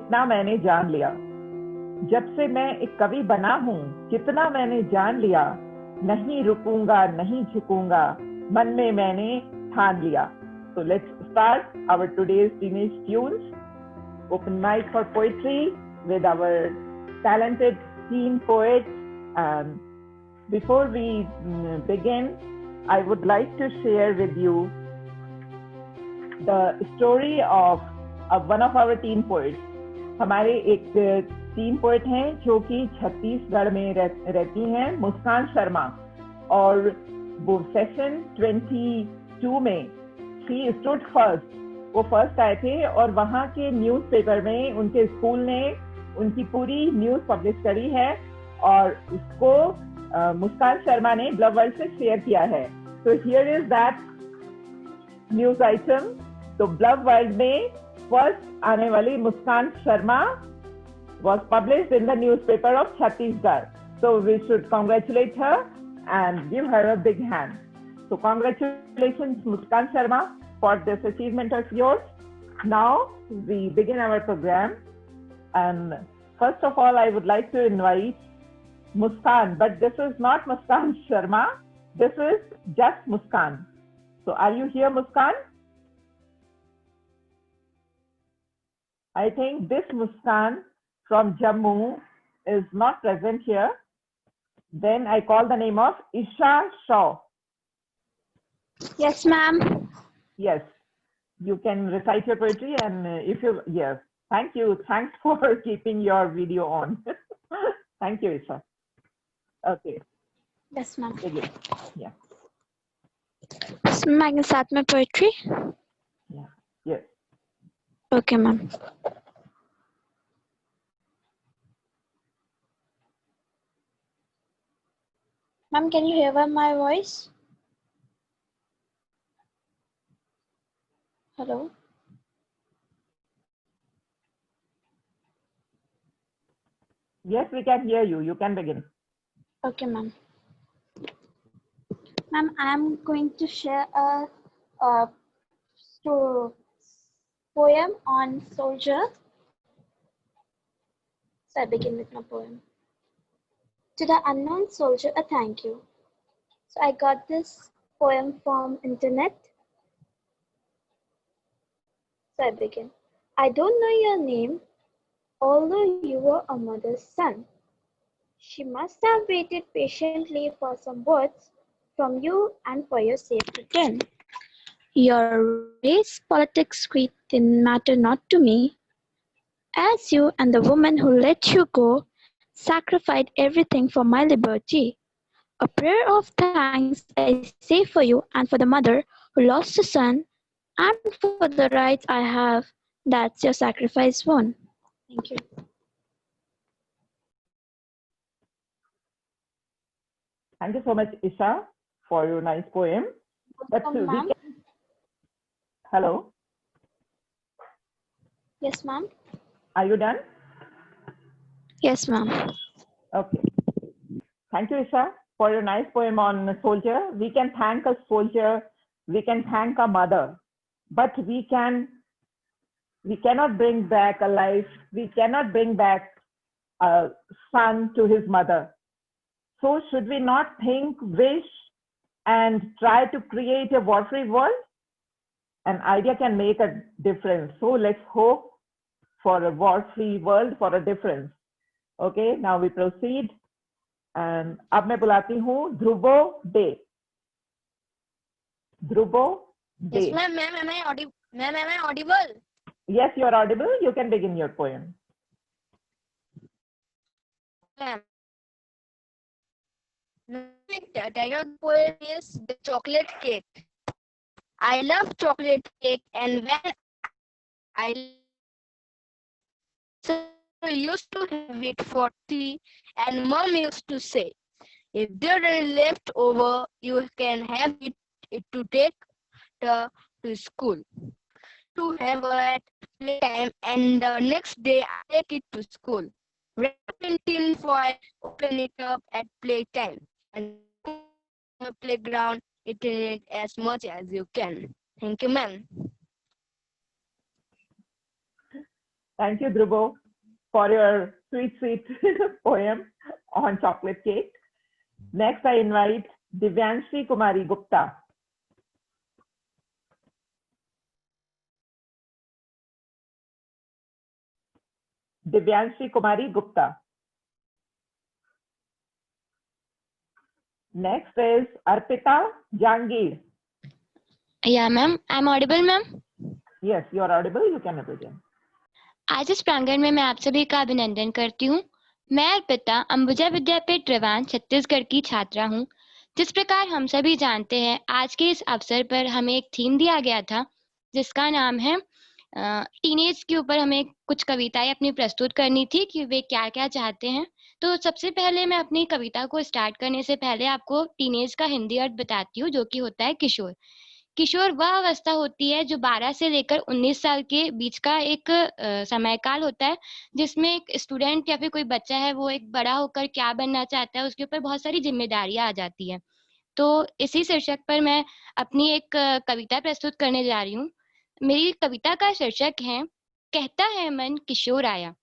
कितना मैंने जान लिया, जब से मैं एक कवि बना हूँ कितना मैंने जान लिया, नहीं रुकूंगा नहीं झुकूंगा, मन में मैंने ठान लिया. So let's start our today's teenage tunes. Open mic for poetry with our talented teen poets. And before we begin, I would like to share with you the story of one of our teen poets. हमारे एक tin poet हैं जो कि छत्तीसगढ़ में रहती हैं, मुस्कान शर्मा. और वो सेशन 22 में शी स्टूड फर्स्ट, वो फर्स्ट आए थे और वहाँ के न्यूज़पेपर में उनके स्कूल ने उनकी पूरी न्यूज़ पब्लिश करी है और उसको मुस्कान शर्मा ने ब्लॉग वर्ल्ड से शेयर किया है. तो here is that news item. तो ब्लॉग वर्ल्ड में फर्स्ट आने वाली मुस्कान Sharma was published in the newspaper of Chhattisgarh. So we should congratulate her and give her a big hand. So congratulations Muskan Sharma for this achievement of yours. Now we begin our program, and first of all I would like to invite Muskan, but this is not Muskan Sharma, this is just Muskan. So are you here, Muskan? I think this Muskan from Jammu is not present here. Then I call the name of Isha Shaw. Yes, ma'am. Yes, you can recite your poetry, and if you, yes, thank you. Thanks for keeping your video on. Thank you, Isha. Okay. Yes, ma'am. Yeah. So, ma'am, can start my poetry? Yeah. Yes. Okay, ma'am. Ma'am, can you hear my voice? Hello? Yes, we can hear you. You can begin. Okay, ma'am. Ma'am, I am going to share a poem on soldier. So I begin with my poem. To the unknown soldier, a thank you. So I got this poem from internet. So I begin. I don't know your name, although you were a mother's son. She must have waited patiently for some words from you and for your safe return. Your race, politics, creed didn't matter not to me, as you and the woman who let you go sacrificed everything for my liberty. A prayer of thanks I say for you and for the mother who lost a son, and for the rights I have that your sacrifice won. Thank you. Thank you so much, Isha, for your nice poem. But we can... Hello? Yes, ma'am. Are you done? Yes, ma'am. Okay. Thank you, Isha, for your nice poem on soldier. We can thank a soldier, we can thank a mother, but we cannot bring back a life, we cannot bring back a son to his mother. So should we not think, wish, and try to create a war-free world? An idea can make a difference. So let's hope for a war-free world, for a difference. Okay, now we proceed. And अब मैं बुलाती हूँ Dhruvo Dey. Dhruvo Dey. Yes, ma'am. Ma'am, am I audible? Yes, you are audible. You can begin your poem. Ma'am. The title of the poem is The Chocolate Cake. I love chocolate cake, and when I used to have it for tea, and mom used to say, if there are left over, you can have it to take to school, to have at playtime, and the next day I take it to school. Wrap in tin foil, open it up at playtime, and on the playground, eat it as much as you can. Thank you, ma'am. Thank you, Dhruvo, for your sweet poem on chocolate cake. Next, I invite Divyanshi Kumari Gupta. Divyanshi Kumari Gupta. Next is Arpita Jangir. Yeah, ma'am. I'm audible, ma'am? Yes, you are audible. You can begin. आज इस प्रांगण में मैं आप सभी का अभिनंदन करती हूँ। मैं अर्पिता अंबुजा विद्यापीठ रेवान छत्तीसगढ़ की छात्रा हूँ। जिस प्रकार हम सभी जानते हैं, आज के इस अवसर पर हमें एक थीम दिया गया था जिसका नाम है टीनेज के ऊपर हमें कुछ कविताएं अपनी प्रस्तुत करनी थी कि वे क्या क्या चाहते हैं। तो सबसे पहले मैं अपनी कविता को स्टार्ट करने से पहले आपको टीनेज का हिंदी अर्थ बताती हूँ, जो कि होता है किशोर। किशोर वह अवस्था होती है जो 12 से लेकर 19 साल के बीच का एक समयकाल होता है, जिसमें एक स्टूडेंट या फिर कोई बच्चा है वो एक बड़ा होकर क्या बनना चाहता है, उसके ऊपर बहुत सारी जिम्मेदारियां आ जाती है। तो इसी शीर्षक पर मैं अपनी एक कविता प्रस्तुत करने जा रही हूँ। मेरी कविता का शीर्षक है कहता है मन किशोर आया।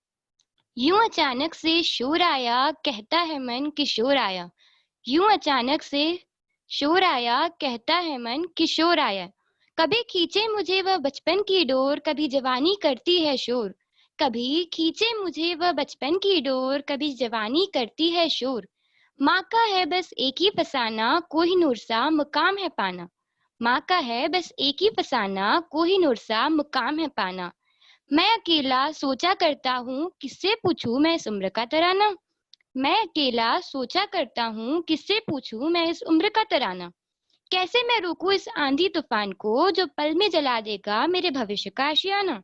यूं अचानक से शोर आया, कहता है मन किशोर आया। यूं अचानक से शोर आया, कहता है मन किशोर आया। कभी खींचे मुझे वह बचपन की डोर, कभी जवानी करती है शोर। कभी खींचे मुझे वह बचपन की डोर, कभी जवानी करती है शोर। माँ का है बस एक ही फसाना, कोहिनूर सा मुकाम है पाना। माँ का है बस एक ही फसाना, कोहिनूर सा मुकाम है पाना। मैं अकेला सोचा करता हूँ, किससे पूछूं मैं इस उम्र का तराना। मैं अकेला सोचा करता हूँ, किससे पूछूं मैं इस उम्र का तराना। कैसे मैं रोकूं इस आंधी तूफान को, जो पल में जला देगा मेरे भविष्य का आशियाना।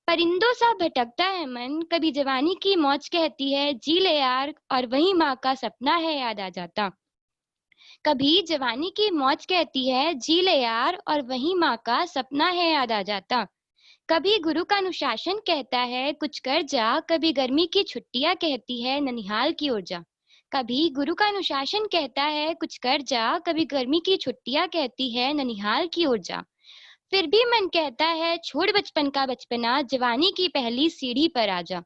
परिंदों सा भटकता है मन, कभी जवानी की मौज कहती है जी ले यार, और वही माँ का सपना है याद आ जाता। कभी जवानी की मौज कहती है जी ले यार, और वही माँ का सपना है याद आ जाता। कभी गुरु का अनुशासन कहता है कुछ कर जा, कभी गर्मी की छुट्टियां कहती है ननिहाल की ओर जा। कभी गुरु का अनुशासन कहता है कुछ कर जा, कभी गर्मी की छुट्टियां कहती है ननिहाल की ओर जा। फिर भी मन कहता है छोड़ बचपन का बचपना, जवानी की पहली सीढ़ी पर आजा।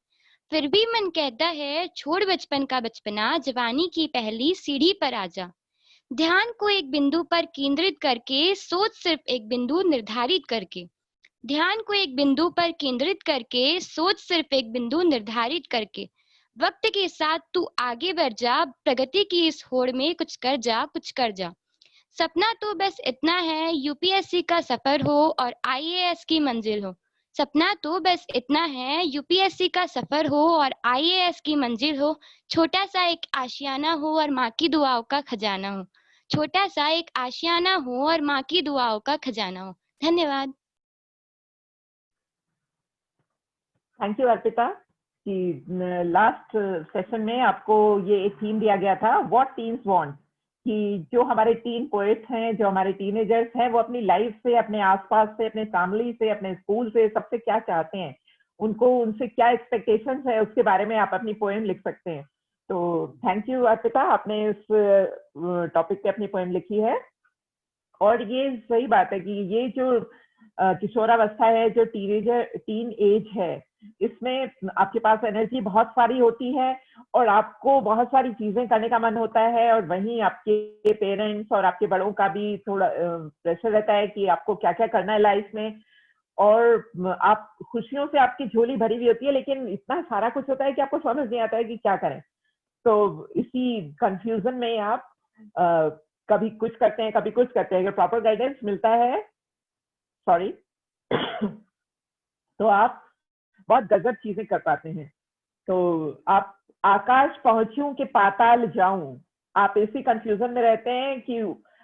फिर भी मन कहता है छोड़ बचपन का बचपना, जवानी की पहली सीढ़ी पर आजा। ध्यान को एक बिंदु पर केंद्रित करके, सोच सिर्फ एक बिंदु निर्धारित करके। ध्यान को एक बिंदु पर केंद्रित करके, सोच सिर्फ एक बिंदु निर्धारित करके। वक्त के साथ तू आगे बढ़ जा, प्रगति की इस होड़ में कुछ कर जा, कुछ कर जा। सपना तो बस इतना है यूपीएससी का सफर हो और आईएएस की मंजिल हो। सपना तो बस इतना है यूपीएससी का सफर हो और आईएएस की मंजिल हो। छोटा सा एक आशियाना हो और माँ की दुआओं का खजाना हो। छोटा सा एक आशियाना हो और माँ की दुआओं का खजाना हो। धन्यवाद। थैंक यू अर्पिता कि लास्ट सेशन में आपको ये एक थीम दिया गया था व्हाट टीन्स वांट, कि जो हमारे टीन पोएट्स हैं, जो हमारे टीनेजर्स हैं, वो अपनी लाइफ से, अपने आसपास से, अपने फैमिली से, अपने स्कूल से, सबसे क्या चाहते हैं, उनको उनसे क्या एक्सपेक्टेशंस है, उसके बारे में आप अपनी पोएम लिख सकते हैं। तो थैंक यू अर्पिता, आपने इस टॉपिक पे अपनी पोएम लिखी है। और ये सही बात है कि ये जो किशोरावस्था है, जो टीन एज है, इसमें आपके पास एनर्जी बहुत सारी होती है और आपको बहुत सारी चीजें करने का मन होता है, और वहीं आपके पेरेंट्स और आपके बड़ों का भी थोड़ा प्रेशर रहता है कि आपको क्या क्या करना है लाइफ में, और आप खुशियों से आपकी झोली भरी हुई होती है, लेकिन इतना सारा कुछ होता है कि आपको समझ नहीं आता है कि क्या करें। तो इसी कंफ्यूजन में आप कभी कुछ करते हैं, कभी कुछ करते हैं। अगर प्रॉपर गाइडेंस मिलता है, सॉरी तो आप बहुत गजब चीजें कर पाते हैं। तो आप आकाश पहुंचूं कि पाताल जाऊं, आप इसी कंफ्यूजन में रहते हैं कि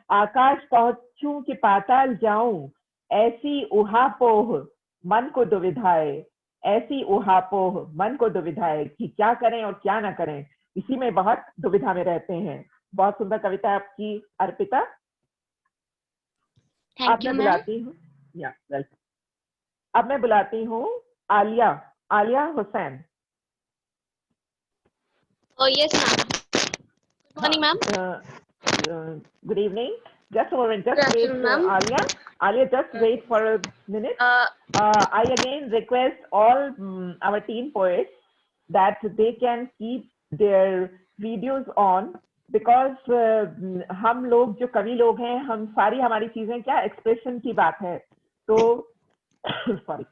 आकाश पहुंचूं कि पाताल जाऊं, ऐसी उहापोह मन को दुविधाए, ऐसी उहापोह मन को दुविधाए कि क्या करें और क्या ना करें, इसी में बहुत दुविधा में रहते हैं। बहुत सुंदर कविता आपकी अर्पिता। अब मैं बुलाती हूँ अब मैं बुलाती हूँ Alia Hussain. Oh yes, ma'am. Good morning, ma'am. Good evening. Just a moment. Just Good wait, afternoon, ma'am. Alia. Alia, just wait for a minute. I again request all our teen poets that they can keep their videos on because हम लोग जो कवि लोग हैं, हम सारी हमारी चीजें क्या एक्सप्रेशन की बात है, तो सॉरी,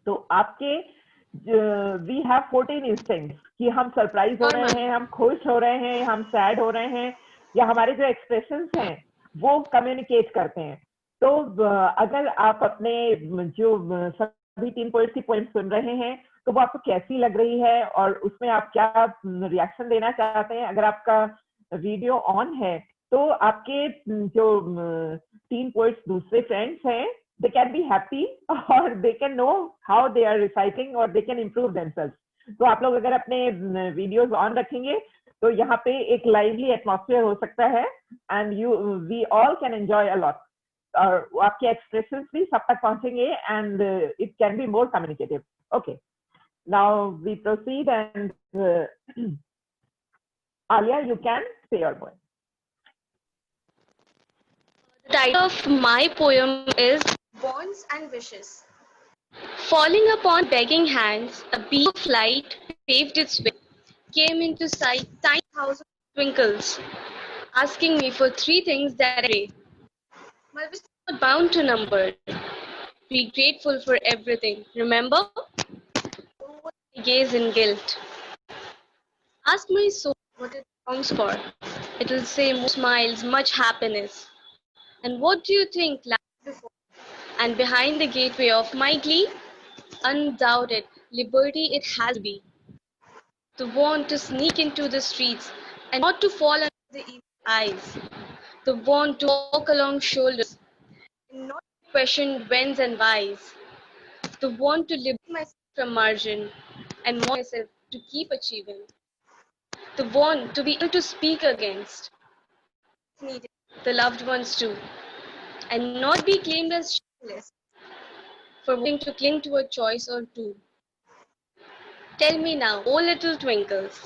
तो आपके वी हैव 14 इंस्टिंक्ट्स कि हम सरप्राइज हो रहे हैं, हम खुश हो रहे हैं, हम सैड हो रहे हैं, या हमारे जो एक्सप्रेशंस हैं वो कम्युनिकेट करते हैं. तो अगर आप अपने जो सभी टीन पोएट्स की पोएम सुन रहे हैं तो वो आपको कैसी लग रही है और उसमें आप क्या रिएक्शन देना चाहते हैं. अगर आपका वीडियो ऑन है तो आपके जो टीन पोएट्स दूसरे फ्रेंड्स हैं, they can be happy or they can know how they are reciting or they can improve themselves. तो आप लोग अगर अपने वीडियोस ऑन रखेंगे तो यहाँ पे एक लाइवली एटमॉस्फेयर हो सकता है and we all can enjoy a lot. और आपके एक्सप्रेशंस भी सब तक पहुंचेंगे and it can be more communicative. Okay, now we proceed and Alia, you can say your point. The title of my poem is Bonds and Wishes. Falling upon begging hands, a beam of light paved its way, came into sight, tiny thousand twinkles, asking me for three things that I pray. My wishes are not bound to number. Be grateful for everything. Remember? Don't gaze in guilt. Ask my soul what it longs for. It will say more smiles, much happiness. And what do you think lies before and behind the gateway of my glee? Undoubted liberty it has to be. The want to sneak into the streets and not to fall under the evil eyes. The want to walk along shoulders and not question whens and whys. The want to liberate myself from margin and want myself to keep achieving. The want to be able to speak against the loved ones too, and not be claimed as shameless for wanting to cling to a choice or two. Tell me now, O little twinkles,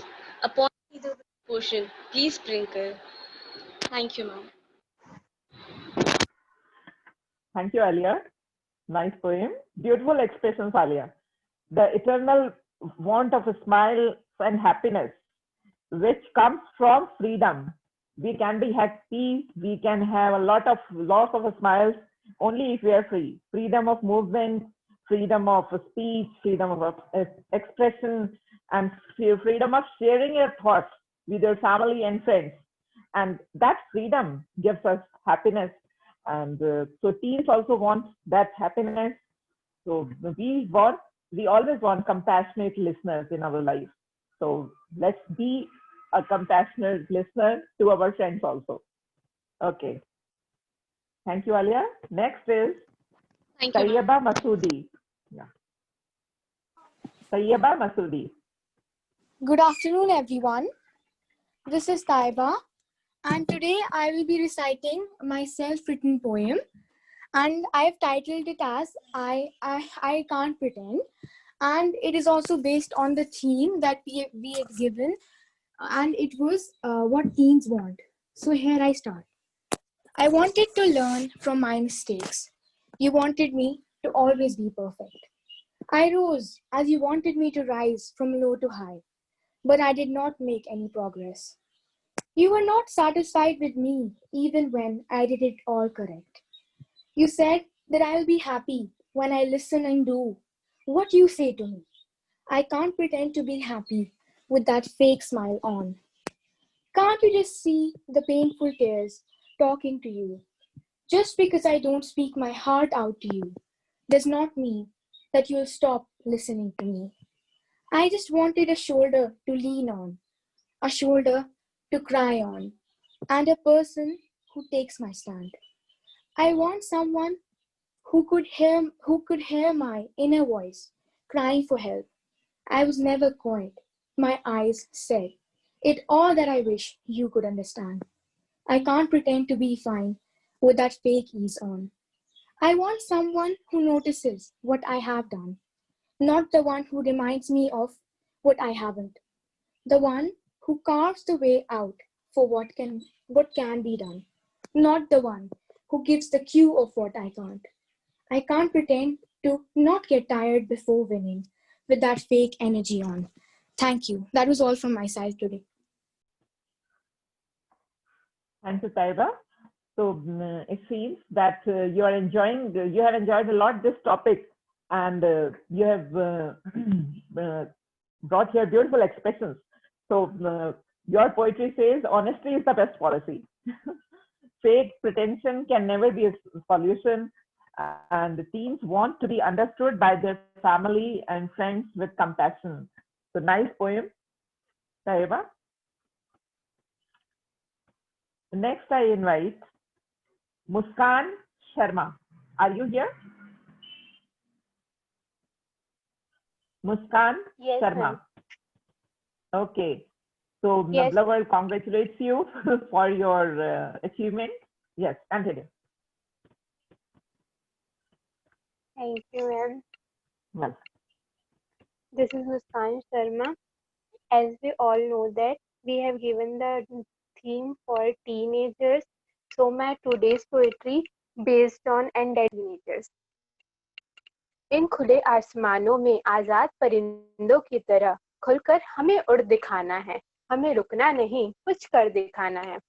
upon either portion, please sprinkle. Thank you, ma'am. Thank you, Alia. Nice poem. Beautiful expressions, Alia. The eternal want of a smile and happiness, which comes from freedom. We can be happy, we can have a lot of loss of smiles only if we are free. Freedom of movement, freedom of speech, freedom of expression, and freedom of sharing your thoughts with your family and friends. And that freedom gives us happiness. And so teens also want that happiness. So we always want compassionate listeners in our life. So let's be a compassionate listener to our friends also. Okay. Thank you, Alia. Next is Tayyaba Masoodi. Yeah. Tayyaba Masoodi. Good afternoon, everyone. This is Taiba, and today I will be reciting my self-written poem, and I've titled it as I Can't Pretend, and it is also based on the theme that we had given, and it was what teens want. So here I start. I wanted to learn from my mistakes. You wanted me to always be perfect. I rose as you wanted me to rise from low to high, but I did not make any progress. You were not satisfied with me even when I did it all correct. You said that I will be happy when I listen and do what you say to me. I can't pretend to be happy with that fake smile on. Can't you just see the painful tears talking to you? Just because I don't speak my heart out to you does not mean that you'll stop listening to me. I just wanted a shoulder to lean on, a shoulder to cry on, and a person who takes my stand. I want someone who could hear my inner voice crying for help. I was never quiet. My eyes said it all that I wish you could understand. I can't pretend to be fine with that fake ease on. I want someone who notices what I have done, not the one who reminds me of what I haven't. The one who carves the way out for what can be done, not the one who gives the cue of what I can't. I can't pretend to not get tired before winning with that fake energy on. Thank you. That was all from my side today. Thank you, Taiba. So it seems that you have enjoyed a lot this topic, and you have brought your beautiful expressions. So your poetry says honesty is the best policy. Fake pretension can never be a solution, and the teens want to be understood by their family and friends with compassion. So nice poem, Taiba. Next, I invite Muskan Sharma. Are you here? Muskan Yes, Sharma. ma'am. Okay. So Yes. Nabla World congratulates you for your achievement. Yes, continue. Thank you, ma'am. Well, This is Muskan Sharma. As we all know that we have given the theme for teenagers, so my today's poetry based on undead teenagers. इन खुले आसमानों में आजाद परिंदों की तरह खुलकर हमें उड़ दिखाना है, हमें रुकना नहीं, कुछ कर दिखाना है।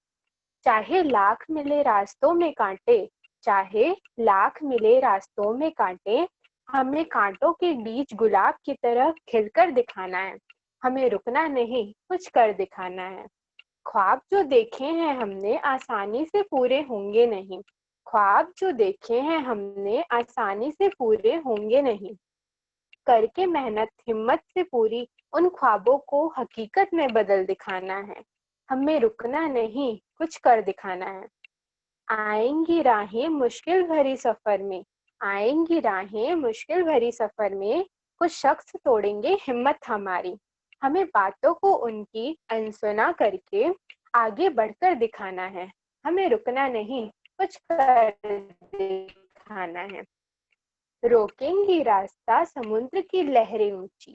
चाहे लाख मिले रास्तों में कांटे, चाहे लाख मिले रास्तों में कांटे, हमें कांटों के बीच गुलाब की तरह खिलकर दिखाना है, हमें रुकना नहीं, कुछ कर दिखाना है। ख्वाब जो देखे हैं हमने आसानी से पूरे होंगे नहीं, ख्वाब जो देखे हैं हमने आसानी से पूरे होंगे नहीं। करके मेहनत हिम्मत से पूरी उन ख्वाबों को हकीकत में बदल दिखाना है, हमें रुकना नहीं, कुछ कर दिखाना है। आएंगी राहें मुश्किल भरी सफर में, आएंगी राहें मुश्किल भरी सफर में, कुछ शख्स तोड़ेंगे हिम्मत हमारी, हमें बातों को उनकी अनसुना करके आगे बढ़कर दिखाना है, हमें रुकना नहीं, कुछ कर दिखाना है। रोकेंगी रास्ता समुद्र की लहरें ऊंची,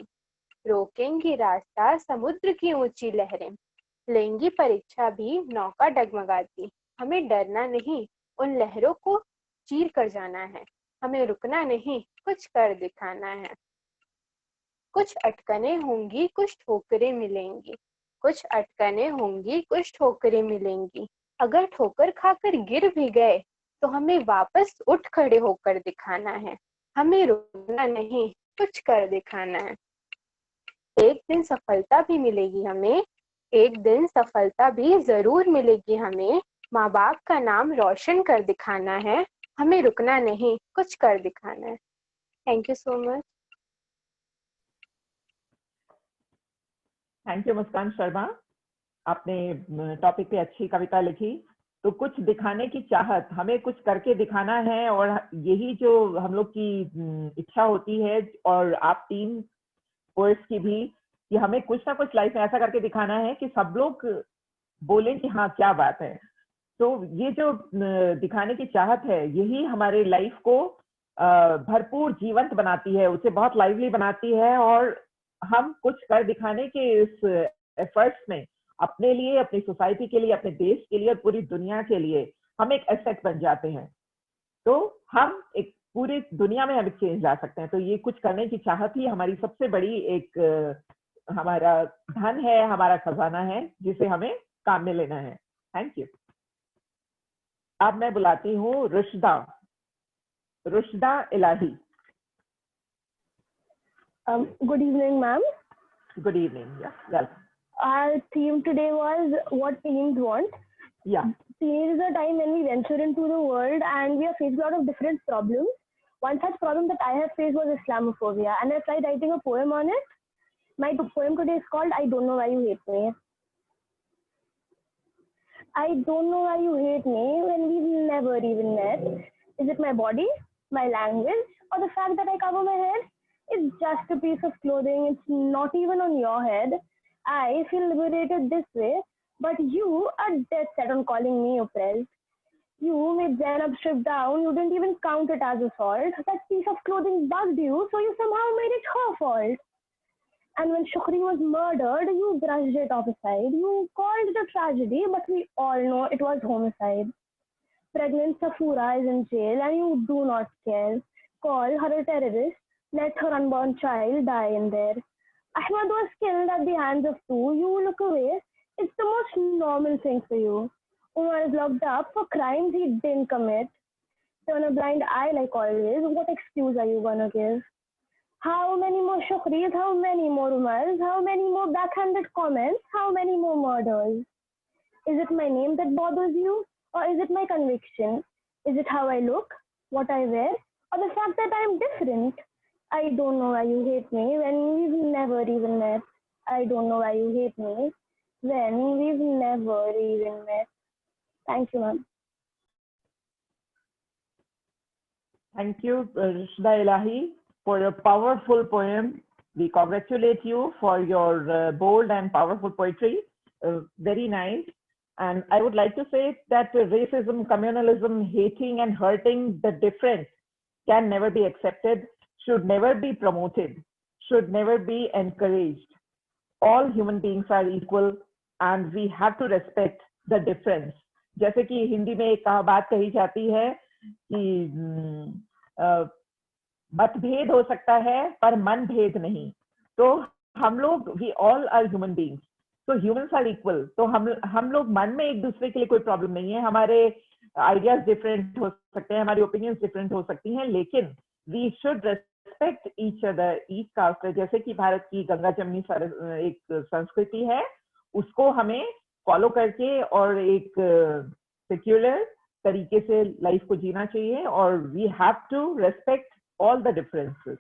रोकेंगी रास्ता समुद्र की ऊंची लहरें, लेंगी परीक्षा भी नौका डगमगाती, हमें डरना नहीं, उन लहरों को चीर कर जाना है, हमें रुकना नहीं, कुछ कर दिखाना है। कुछ अटकनें होंगी, कुछ ठोकरें मिलेंगी, कुछ अटकनें होंगी, कुछ ठोकरें मिलेंगी, अगर ठोकर खाकर गिर भी गए तो हमें वापस उठ खड़े होकर दिखाना है, हमें रुकना नहीं, कुछ कर दिखाना है। एक दिन सफलता भी मिलेगी हमें, एक दिन सफलता भी जरूर मिलेगी हमें, माँ बाप का नाम रोशन कर दिखाना है, हमें रुकना नहीं, कुछ कर दिखाना है। Thank you so much. Thank you Muskan Sharma. आपने टॉपिक पे अच्छी कविता लिखी। तो कुछ दिखाने की चाहत, हमें कुछ करके दिखाना है, और यही जो हम लोग की इच्छा होती है, और आप टीम पोएट्स की भी, कि हमें कुछ ना कुछ लाइफ में ऐसा करके दिखाना है कि सब लोग बोलें कि हाँ क्या बात है। तो ये जो दिखाने की चाहत है, यही हमारे लाइफ को भरपूर जीवंत बनाती है, उसे बहुत लाइवली बनाती है, और हम कुछ कर दिखाने के इस एफर्ट्स में अपने लिए, अपनी सोसाइटी के लिए, अपने देश के लिए और पूरी दुनिया के लिए हम एक एसेट बन जाते हैं। तो हम एक पूरी दुनिया में हम एक चेंज ला सकते हैं। तो ये कुछ करने की चाहत ही हमारी सबसे बड़ी एक हमारा धन है, हमारा खजाना है, जिसे हमें काम में लेना है। Thank you. अब मैं बुलाती हूँ रुशदा इलाही। Good evening, ma'am. Good evening. Yeah, welcome. Our theme today was what teens want. Yeah. Teenage is a time when we venture into the world and we are faced with a lot of different problems. One such problem that I have faced was Islamophobia, and I tried writing a poem on it. My poem today is called I Don't Know Why You Hate Me. I don't know why you hate me when we've never even met. Is it my body, my language, or the fact that I cover my head? It's just a piece of clothing. It's not even on your head. I feel liberated this way, but you are dead set on calling me oppressed. You made Zainab strip down. You didn't even count it as assault. That piece of clothing bugged you, so you somehow made it her fault. And when Shukri was murdered, you brushed it off aside. You called it a tragedy, but we all know it was homicide. Pregnant Safura is in jail and you do not care. Call her a terrorist. Let her unborn child die in there. Ahmad was killed at the hands of two. You look away. It's the most normal thing for you. Umar is locked up for crimes he didn't commit. Turn a blind eye like always. What excuse are you gonna give? How many more Shukris? How many more Umars? How many more backhanded comments? How many more murders? Is it my name that bothers you? Or is it my conviction? Is it how I look? What I wear? Or the fact that I'm different? I don't know why you hate me when we've never even met. I don't know why you hate me when we've never even met. Thank you, ma'am. Thank you, Rishda Elahi, for your powerful poem. We congratulate you for your bold and powerful poetry. Very nice. And I would like to say that racism, communalism, hating and hurting the difference can never be accepted, should never be promoted, should never be encouraged. All human beings are equal and we have to respect the difference. जैसे कि हिंदी में एक बात कही जाती है कि मतभेद हो सकता है पर मन भेद नहीं. तो हम लोग we all are human beings. तो humans are equal. तो हम लोग मन में एक दूसरे के लिए कोई प्रॉब्लम नहीं है. हमारे आइडियाज डिफरेंट हो सकते हैं, हमारी ओपिनियंस डिफरेंट हो सकती हैं, लेकिन we should respect each other, each caste. जैसे कि भारत की गंगा जमनी एक संस्कृति है, उसको हमें फॉलो करके और एक सेक्युलर तरीके से लाइफ को जीना चाहिए और we have to respect all the differences.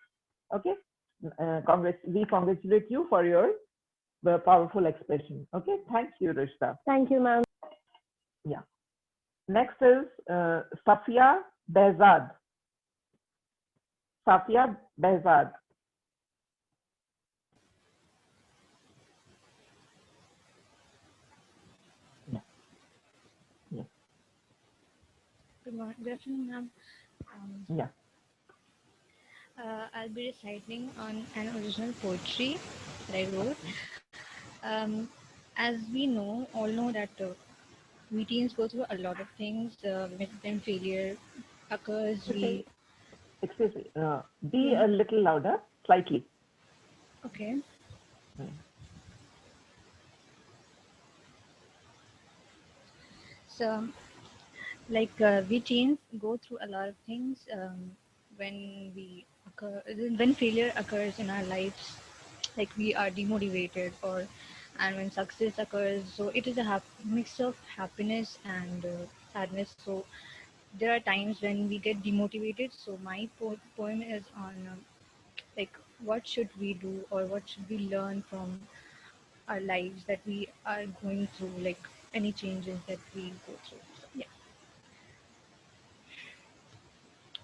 Okay, we congratulate you for your powerful expression. Okay, thank you, Rishta. Thank you, ma'am. Yeah. Next is Safia Behzad. Safia Behzad. Yeah. Good afternoon, ma'am. Yeah. I'll be reciting on an original poetry that I wrote. As we know, all know that we teens go through a lot of things. When failure occurs, Excuse me. Be a little louder, slightly. Okay. So, like we teens go through a lot of things when failure occurs in our lives, like we are demotivated, and when success occurs, so it is a mix of happiness and sadness. So there are times when we get demotivated. So my poem is on like what should we do or what should we learn from our lives that we are going through, like any changes that we go through. So, yeah.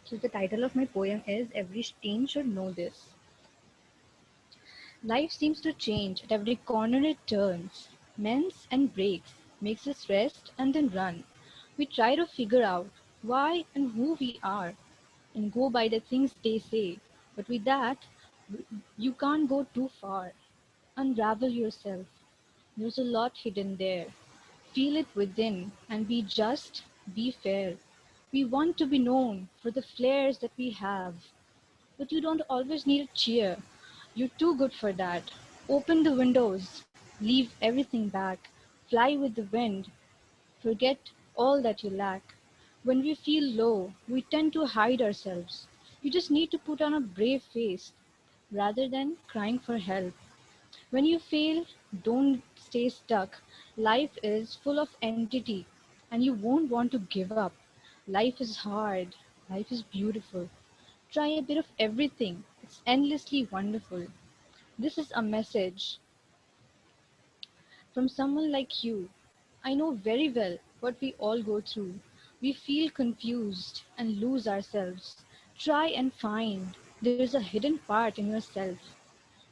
So the title of my poem is Every Teen Should Know This. Life seems to change at every corner it turns, mends and breaks, makes us rest and then run. We try to figure out why and who we are and go by the things they say, but with that, you can't go too far. Unravel yourself. There's a lot hidden there. Feel it within and be just, be fair. We want to be known for the flares that we have. But you don't always need a cheer. You're too good for that. Open the windows. Leave everything back. Fly with the wind. Forget all that you lack. When we feel low, we tend to hide ourselves. You just need to put on a brave face rather than crying for help. When you fail, don't stay stuck. Life is full of entity and you won't want to give up. Life is hard. Life is beautiful. Try a bit of everything. It's endlessly wonderful. This is a message from someone like you. I know very well what we all go through. We feel confused and lose ourselves. Try and find there is a hidden part in yourself.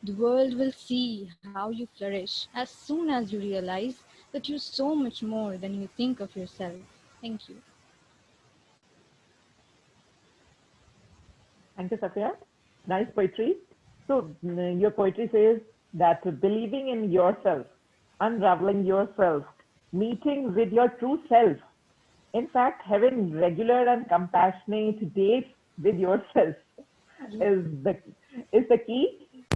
The world will see how you flourish as soon as you realize that you're so much more than you think of yourself. Thank you. Thank you, Safia. Nice poetry. So your poetry says that believing in yourself, unraveling yourself, meeting with your true self, In fact, having regular and compassionate dates with yourself is the key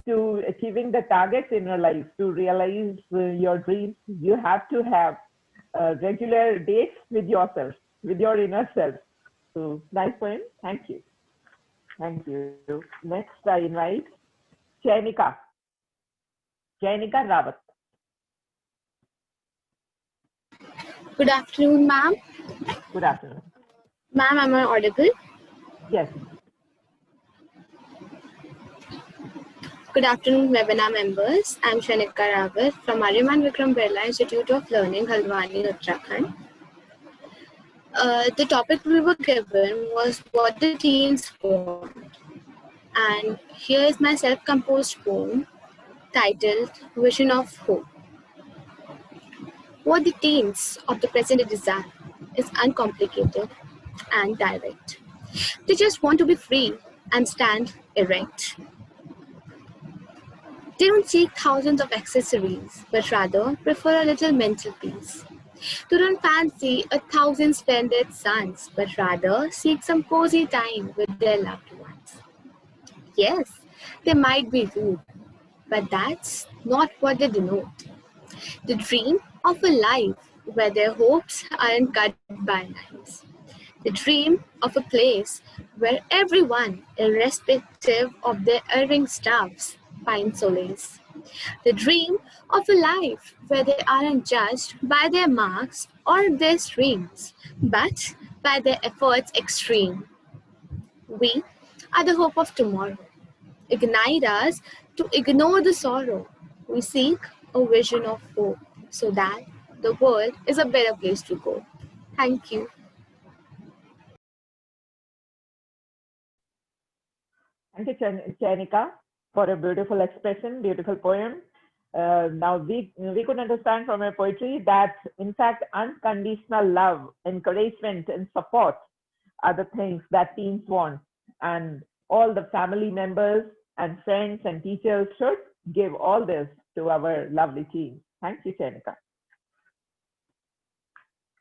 to achieving the targets in your life. To realize your dreams, you have to have regular dates with yourself, with your inner self. So nice poem. Thank you. Thank you. Next, I invite Jainika. Jainika Rawat. Good afternoon, ma'am. Good afternoon. Ma'am, am I audible? Yes. Good afternoon, webinar members. I'm Jainika Rawat from Aryaman Vikram Birla Institute of Learning, Haldwani, Uttarakhand. The topic we were given was what the teens want. And here is my self-composed poem titled Vision of Hope. What the teens of the present desire is uncomplicated and direct. They just want to be free and stand erect. They don't seek thousands of accessories, but rather prefer a little mental peace. They don't fancy 1,000 splendid suns, but rather seek some cozy time with their loved ones. Yes, they might be rude, but that's not what they denote. They dream of a life where their hopes aren't cut by knives. They dream of a place where everyone, irrespective of their erring stuffs, finds solace. They dream of a life where they aren't judged by their marks or their streams, but by their efforts extreme. We are the hope of tomorrow. Ignite us to ignore the sorrow. We seek a vision of hope so that the world is a better place to go. Thank you. Thank you, Jainika, for a beautiful expression, beautiful poem. Now we could understand from your poetry that, in fact, unconditional love, encouragement, and support are the things that teens want, and all the family members and friends and teachers should give all this to our lovely teens. Thank you, Jainika.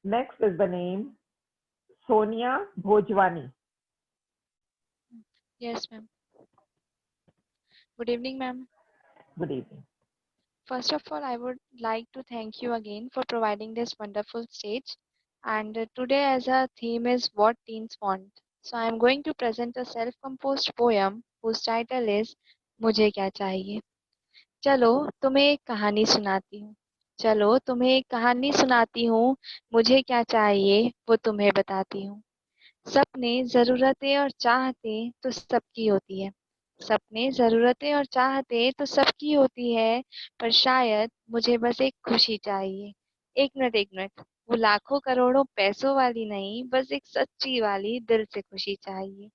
Next is the name Sonia Bhojwani. Yes, ma'am. Good evening, ma'am. Good evening. First of all, I would like to thank you again for providing this wonderful stage. And today as our theme is what teens want. So I am going to present a self-composed poem whose title is मुझे क्या चाहिए. चलो तुम्हें एक कहानी सुनाती हूँ. चलो तुम्हें एक कहानी सुनाती हूँ. मुझे क्या चाहिए वो तुम्हें बताती हूँ. सपने, जरूरतें और चाहतें तो सबकी होती है. सपने, जरूरतें और चाहतें तो सबकी होती है, पर शायद मुझे बस एक खुशी चाहिए. एक मिनट, वो लाखों करोड़ों पैसों वाली नहीं, बस एक सच्ची वाली दिल से खुशी चाहिए.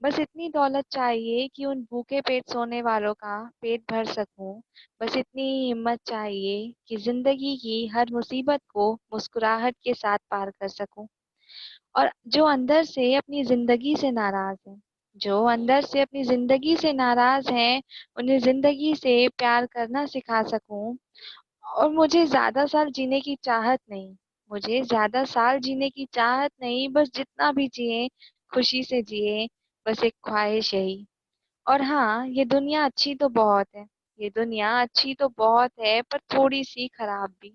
बस इतनी दौलत चाहिए कि उन भूखे पेट सोने वालों का पेट भर सकूं. बस इतनी हिम्मत चाहिए कि जिंदगी की हर मुसीबत को मुस्कुराहट के साथ पार कर सकूं. और जो अंदर से अपनी जिंदगी से नाराज हैं, जो अंदर से अपनी जिंदगी से नाराज हैं, उन्हें जिंदगी से प्यार करना सिखा सकूं. और मुझे ज्यादा साल जीने की चाहत नहीं, मुझे ज्यादा साल जीने की चाहत नहीं, बस जितना भी जिए खुशी से जिए, बस एक ख्वाहिश यही. और हाँ, ये दुनिया अच्छी तो बहुत है, ये दुनिया अच्छी तो बहुत है, पर थोड़ी सी खराब भी.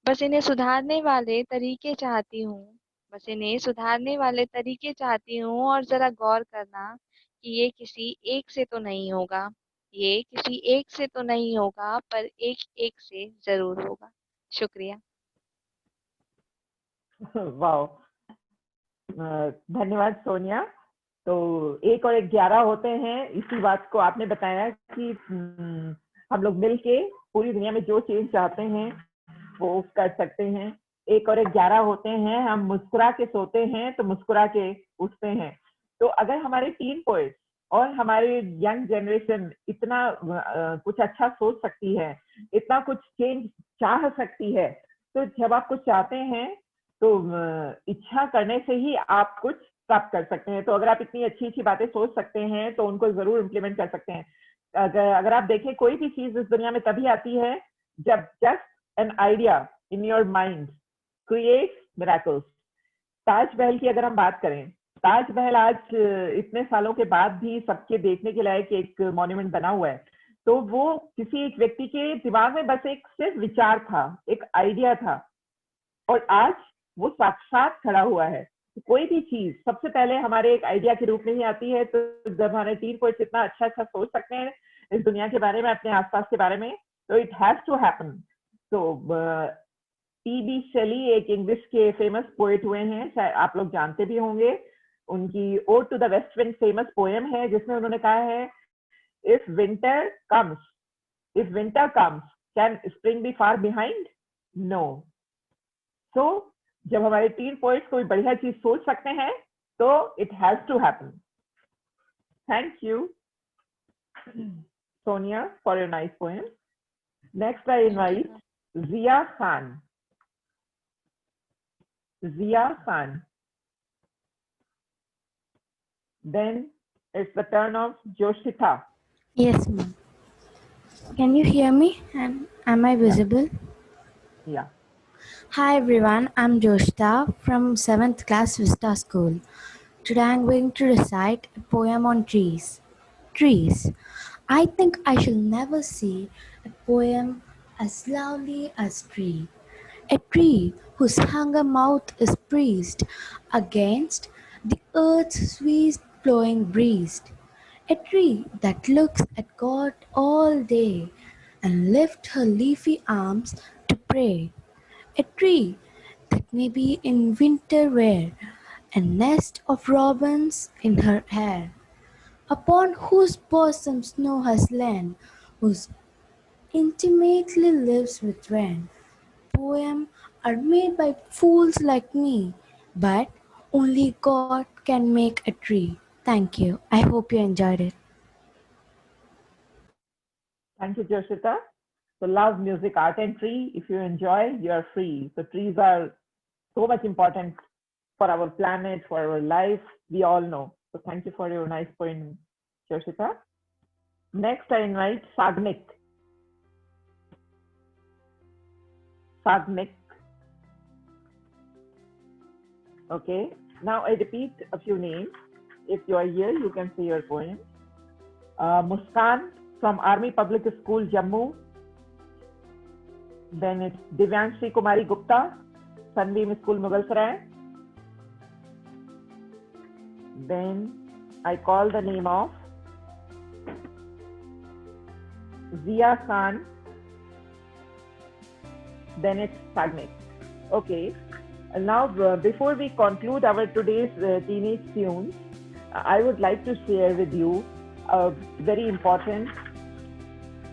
बस इन्हें सुधारने वाले तरीके चाहती हूँ, बस इन्हें सुधारने वाले तरीके चाहती हूँ. और जरा गौर करना कि ये किसी एक से तो नहीं होगा, ये किसी एक से तो नहीं होगा, पर एक एक से जरूर होगा. शुक्रिया. वाह, धन्यवाद सोनिया. तो 1 और 1 11 होते हैं. इसी बात को आपने बताया कि हम लोग मिलके पूरी दुनिया में जो चेंज चाहते हैं वो कर सकते हैं. 1 और 1 11 होते हैं. हम मुस्कुरा के सोते हैं तो मुस्कुरा के उठते हैं. तो अगर हमारे टीन पोएट्स और हमारे यंग जनरेशन इतना कुछ अच्छा सोच सकती है, इतना कुछ चेंज चाह सकती है, तो जब आप कुछ चाहते हैं तो इच्छा करने से ही आप कुछ प्राप्त कर सकते हैं. तो अगर आप इतनी अच्छी अच्छी बातें सोच सकते हैं तो उनको जरूर इम्प्लीमेंट कर सकते हैं. अगर आप देखें, कोई भी चीज इस दुनिया में तभी आती है जब just an idea in your mind creates miracles. Taj Mahal की अगर हम बात करें, ताजमहल आज इतने सालों के बाद भी सबके देखने के लायक एक मॉन्यूमेंट बना हुआ है। तो वो किसी एक व्यक्ति के दिमाग में बस एक सिर्फ विचार था, एक आइडिया था, और आज वो साक्षात खड़ा हुआ है। कोई भी चीज सबसे पहले हमारे एक आइडिया के रूप में ही आती है। तो जब हमारे टीन पोइट्स इतना अच्छा अच्छा सोच सकते हैं इस दुनिया के बारे में, अपने आसपास के बारे में, तो इट हैज टू हैपन। तो टी.बी. शेली एक इंग्लिश के फेमस पोएट हुए हैं, शायद आप लोग जानते भी होंगे। उनकी ode to the west wind famous poem है, जिसमें उन्होंने कहा है, if winter comes can spring be far behind? No. So जब हमारे टीन पोएट्स कोई बढ़िया चीज सोच सकते हैं तो it has to happen. Thank you Sonia for your nice poem. Next I invite Jiya Khan. Then it's the turn of Joshita. Yes, ma'am. Can you hear me? And am I visible? Yeah. Hi everyone, I'm Joshita from 7th class Vista School. Today I'm going to recite a poem on trees. Trees. I think I shall never see a poem as lovely as tree. A tree whose hunger mouth is breezed against the earth's sweet flowing breeze. A tree that looks at God all day and lifts her leafy arms to pray. A tree that may be in winter wear, a nest of robins in her hair, upon whose bosom snow has lain, whose intimately lives with rain. Poems are made by fools like me, but only God can make a tree. Thank you. I hope you enjoyed it. Thank you, Joshita. So love, music, art, and tree. If you enjoy, you are free. So trees are so much important for our planet, for our life. We all know. So thank you for your nice poem, Joshita. Next, I invite Sagnik. Okay. Now I repeat a few names. If you are here, you can say your poem. Muskan from Army Public School, Jammu. Then it's Divyanshi Kumari Gupta, Sunbeam School, Mughalsarai. Then I call the name of Zia Khan. Then it's Sagnik. Okay. Now, before we conclude our today's teenage tunes, I would like to share with you a very important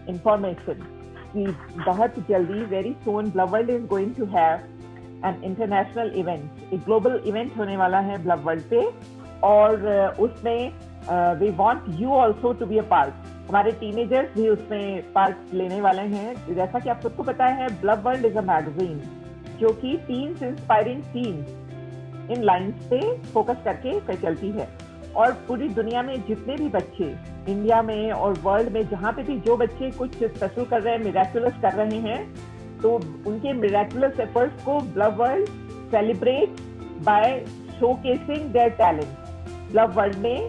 information. कि बहुत जल्दी, very soon, Bluff World is going to have an international event. एक global event होने वाला है Bluff World पे, और उसमें we want you also to be a part. हमारे teenagers भी उसमें part लेने वाले हैं. जैसा कि आप सबको पता है, Bluff World is a magazine जो कि teens inspiring teens इन लाइन्स पे फोकस करके चलती है, और पूरी दुनिया में जितने भी बच्चे, इंडिया में और वर्ल्ड में जहाँ पे भी जो बच्चे कुछ स्पेशल कर रहे हैं, मिराकुलस कर रहे हैं, तो उनके मिराकुलस एफर्ट्स को Bluff World celebrate by showcasing their talent. Bluff World में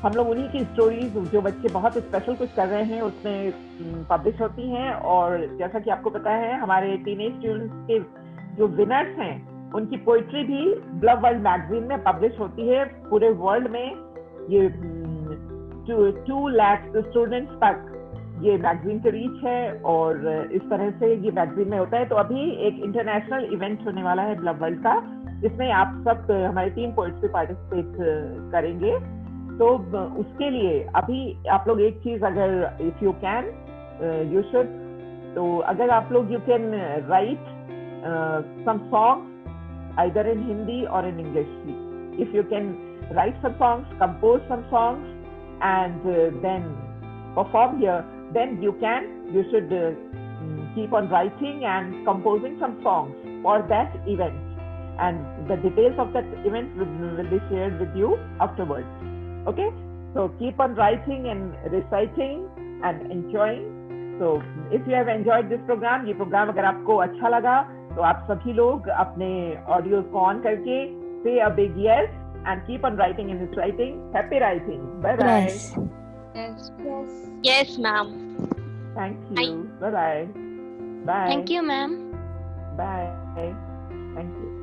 हम लोग उन्हीं की स्टोरीज, जो बच्चे बहुत स्पेशल कुछ कर रहे हैं, उसमें पब्लिश होती हैं। और जैसा कि आपको पता है, हमारे टीनेज स्टूडेंट्स के जो विनर्स हैं, उनकी पोइट्री भी ब्लफ वर्ल्ड मैगजीन में पब्लिश होती है। पूरे वर्ल्ड में ये 2 लाख स्टूडेंट्स तक ये मैगजीन की रीच है, और इस तरह से ये मैगजीन में होता है। तो अभी एक इंटरनेशनल इवेंट होने वाला है ब्लफ वर्ल्ड का, जिसमें आप सब हमारे टीम पोइट्स भी पार्टिसिपेट करेंगे। तो उसके लिए अभी आप लोग एक चीज, अगर if you can you should, तो अगर आप लोग you can write some songs either in Hindi or in English. If you can write some songs, compose some songs, and then perform here, then you should keep on writing and composing some songs for that event, and the details of that event will be shared with you afterwards. Okay, so keep on writing and reciting and enjoying. So if you have enjoyed this program, ये program अगर आपको अच्छा लगा, तो आप सभी लोग अपने ऑडियोज को ऑन करके say a big yes and keep on writing in his writing. Happy writing. Bye-bye. Yes. Yes. Yes. Yes, ma'am. Thank you. Bye-bye. Bye. Thank you, ma'am. Bye. Thank you.